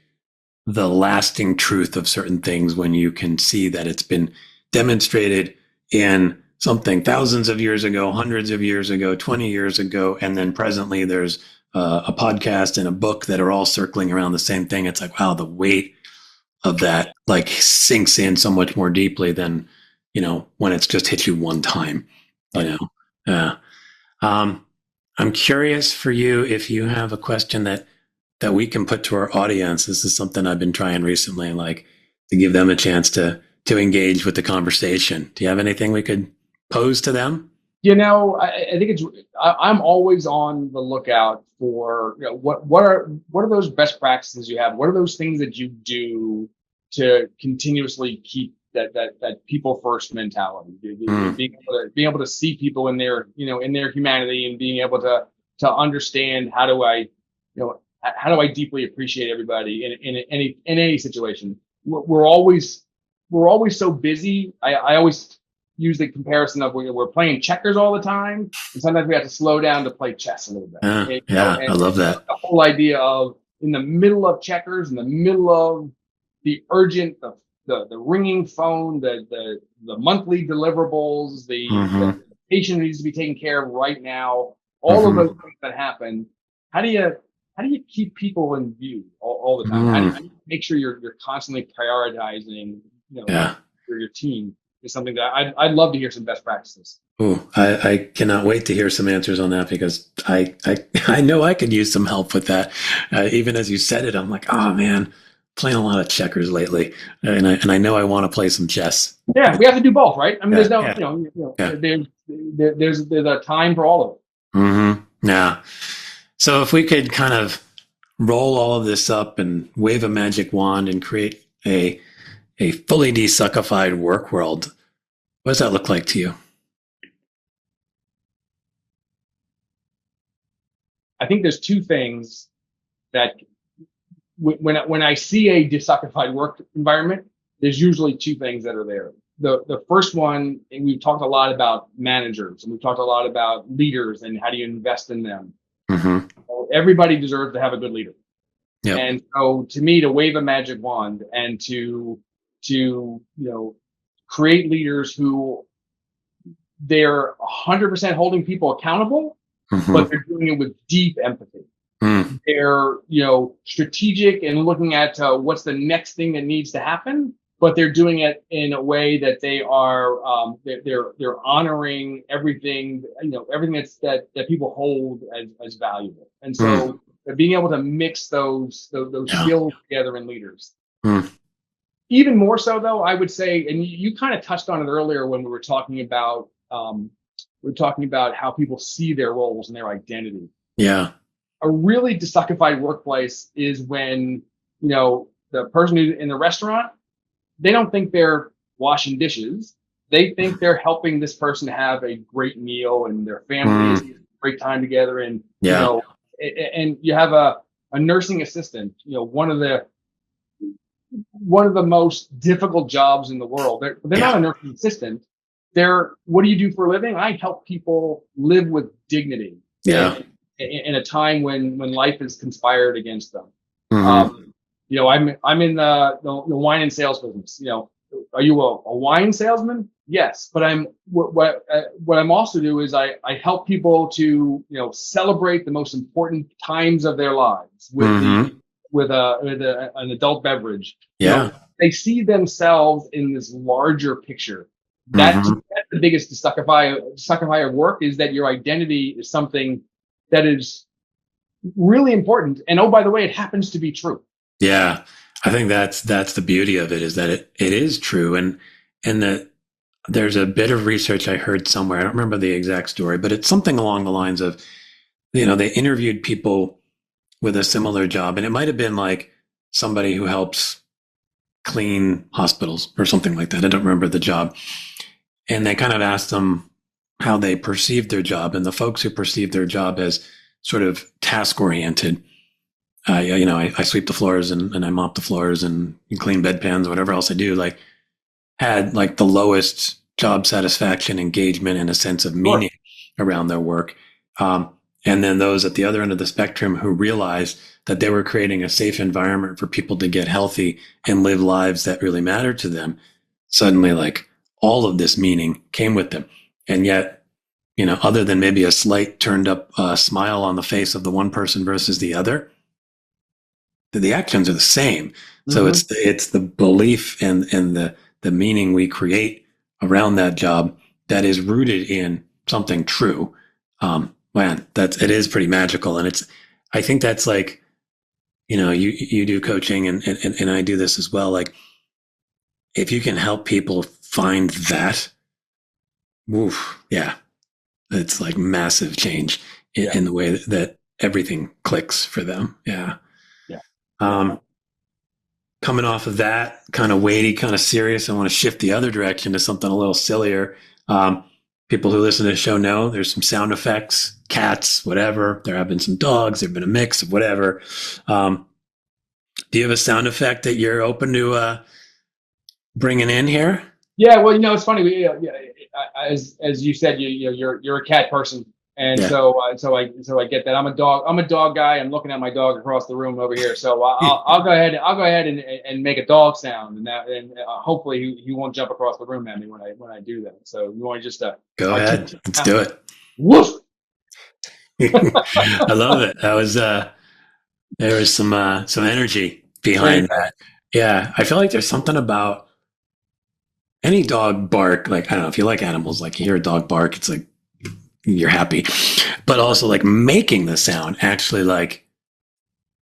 the lasting truth of certain things when you can see that it's been demonstrated in something thousands of years ago, hundreds of years ago, 20 years ago. And then presently there's a podcast and a book that are all circling around the same thing. It's like, wow, the weight of that like sinks in so much more deeply than, when it's just hit you one time, I'm curious for you if you have a question that we can put to our audience. This is something I've been trying recently, like to give them a chance to engage with the conversation. Do you have anything we could pose to them? I think I'm always on the lookout for what are those best practices you have? What are those things that you do to continuously keep that people first mentality? Being able to see people in their humanity and being able to understand how do I deeply appreciate everybody in any situation. We're always so busy. I always use the comparison of we're playing checkers all the time, and sometimes we have to slow down to play chess a little bit. I love that. The whole idea of in the middle of checkers, in the middle of the urgent, the ringing phone, the monthly deliverables, the patient needs to be taken care of right now. All of those things that happen. How do you keep people in view all the time? How do you make sure you're constantly prioritizing, for your team? Is something that I'd love to hear some best practices. Oh, I cannot wait to hear some answers on that, because I know I could use some help with that. Even as you said it, I'm like, oh man, playing a lot of checkers lately, and I know I want to play some chess. Yeah, we have to do both, right? I mean, there's no, there's a time for all of it. Yeah. So if we could kind of roll all of this up and wave a magic wand and create a fully desuckified work world, what does that look like to you? I think there's two things that when I see a desuckified work environment, there's usually two things that are there. The first one, and we've talked a lot about managers, and we've talked a lot about leaders and how do you invest in them. So everybody deserves to have a good leader. Yep. And so to me, to wave a magic wand and to create leaders who they're 100% holding people accountable, but they're doing it with deep empathy. Mm. They're, strategic and looking at what's the next thing that needs to happen, but they're doing it in a way that they are, they're honoring everything, everything that people hold as valuable. And so being able to mix those skills together in leaders. Even more so though, I would say, and you kind of touched on it earlier when we were talking about, how people see their roles and their identity. Yeah. A really DeSuckified workplace is when, the person who's in the restaurant, they don't think they're washing dishes. They think they're helping this person have a great meal and their family is a great time together. And, and you have a nursing assistant, one of the most difficult jobs in the world. They're not a nursing assistant. What do you do for a living? I help people live with dignity. Yeah. In a time when life is conspired against them. I'm in the wine and sales business. Are you a wine salesman? Yes, but what I'm also do is I help people to celebrate the most important times of their lives with an adult beverage. Yeah, they see themselves in this larger picture. That's the biggest DeSuckify work, is that your identity is something that is really important. And oh, by the way, it happens to be true. Yeah. I think that's the beauty of it, is that it is true. And that there's a bit of research I heard somewhere. I don't remember the exact story, but it's something along the lines of, they interviewed people with a similar job, and it might have been like somebody who helps clean hospitals or something like that. I don't remember the job. And they kind of asked them how they perceived their job, and the folks who perceived their job as sort of task oriented, I sweep the floors and I mop the floors and clean bedpans, whatever else I do, had the lowest job satisfaction, engagement, and a sense of meaning around their work. And then those at the other end of the spectrum who realized that they were creating a safe environment for people to get healthy and live lives that really mattered to them, suddenly all of this meaning came with them. And yet, other than maybe a slight turned up smile on the face of the one person versus the other, the actions are the same. So it's the belief and the meaning we create around that job that is rooted in something true. Man, it is pretty magical. And I think that's you do coaching and I do this as well. If you can help people find that, it's massive change in the way that everything clicks for them. Yeah. Coming off of that kind of weighty, kind of serious, I want to shift the other direction to something a little sillier. People who listen to the show know there's some sound effects, cats, whatever. There have been some dogs. There've been a mix of whatever. Do you have a sound effect that you're open to bringing in here? Yeah, well, it's funny. As you said, you're a cat person, and so I get that. I'm a dog guy. I'm looking at my dog across the room over here. So I'll go ahead and make a dog sound, and hopefully he won't jump across the room at me when I do that. So you want to just go ahead, let's do it. Woof. I love it. That was there was some energy behind that. Yeah, I feel like there's something about any dog bark, I don't know if you like animals, you hear a dog bark, it's you're happy, but also making the sound actually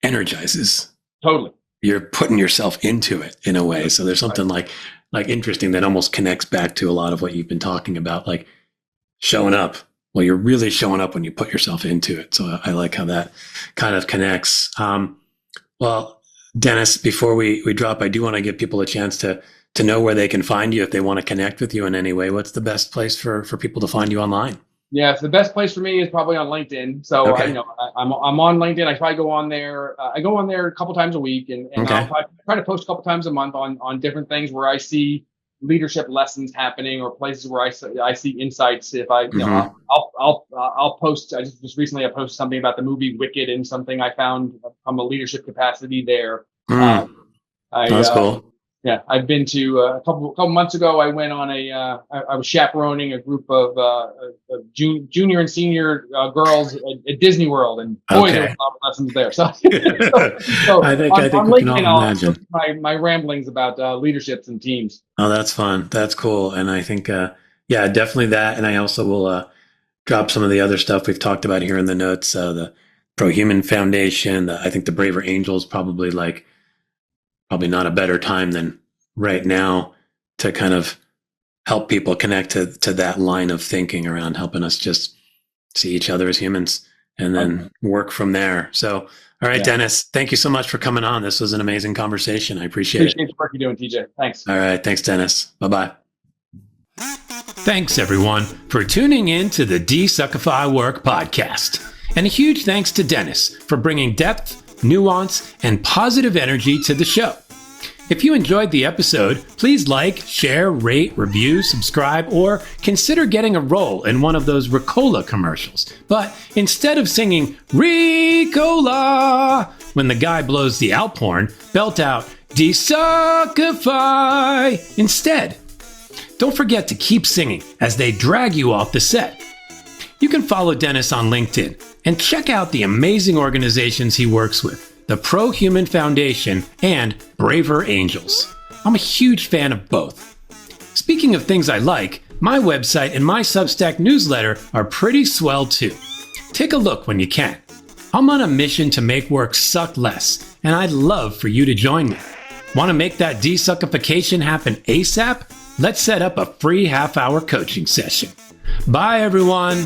energizes. Totally. You're putting yourself into it in a way. So there's something like interesting that almost connects back to a lot of what you've been talking about, showing up. Well, you're really showing up when you put yourself into it. So I like how that kind of connects. Well, Dennis, before we drop, I do want to give people a chance to know where they can find you if they want to connect with you in any way. What's the best place for people to find you online? Yeah, so the best place for me is probably on LinkedIn. So I'm on LinkedIn. I try to go on there. I go on there a couple times a week, and I'll try to post a couple times a month on different things where I see leadership lessons happening, or places where I see insights. If I'll post. I just recently posted something about the movie Wicked and something I found from a leadership capacity there. That's cool. Yeah, I've been to a couple months ago. I went on I was chaperoning a group of junior and senior girls at Disney World, and boy, there was a lot of lessons there. So, I think we can all imagine my ramblings about leaderships and teams. Oh, that's fun. That's cool. And I think, definitely that. And I also will drop some of the other stuff we've talked about here in the notes. The Pro-Human Foundation. I think the Braver Angels probably not a better time than right now to kind of help people connect to that line of thinking around helping us just see each other as humans and then work from there. So, all right, Dennis, thank you so much for coming on. This was an amazing conversation. I appreciate it. The work you're doing, TJ. Thanks. All right. Thanks, Dennis. Bye-bye. Thanks, everyone, for tuning in to the DesuckifyWork Podcast. And a huge thanks to Dennis for bringing depth, nuance, and positive energy to the show. If you enjoyed the episode, please like, share, rate, review, subscribe, or consider getting a role in one of those Ricola commercials. But instead of singing Ricola when the guy blows the out horn, belt out Desuckify instead. Don't forget to keep singing as they drag you off the set. You can follow Dennis on LinkedIn and check out the amazing organizations he works with. The Pro-Human Foundation, and Braver Angels. I'm a huge fan of both. Speaking of things I like, my website and my Substack newsletter are pretty swell too. Take a look when you can. I'm on a mission to make work suck less, and I'd love for you to join me. Want to make that desuckification happen ASAP? Let's set up a free half-hour coaching session. Bye, everyone.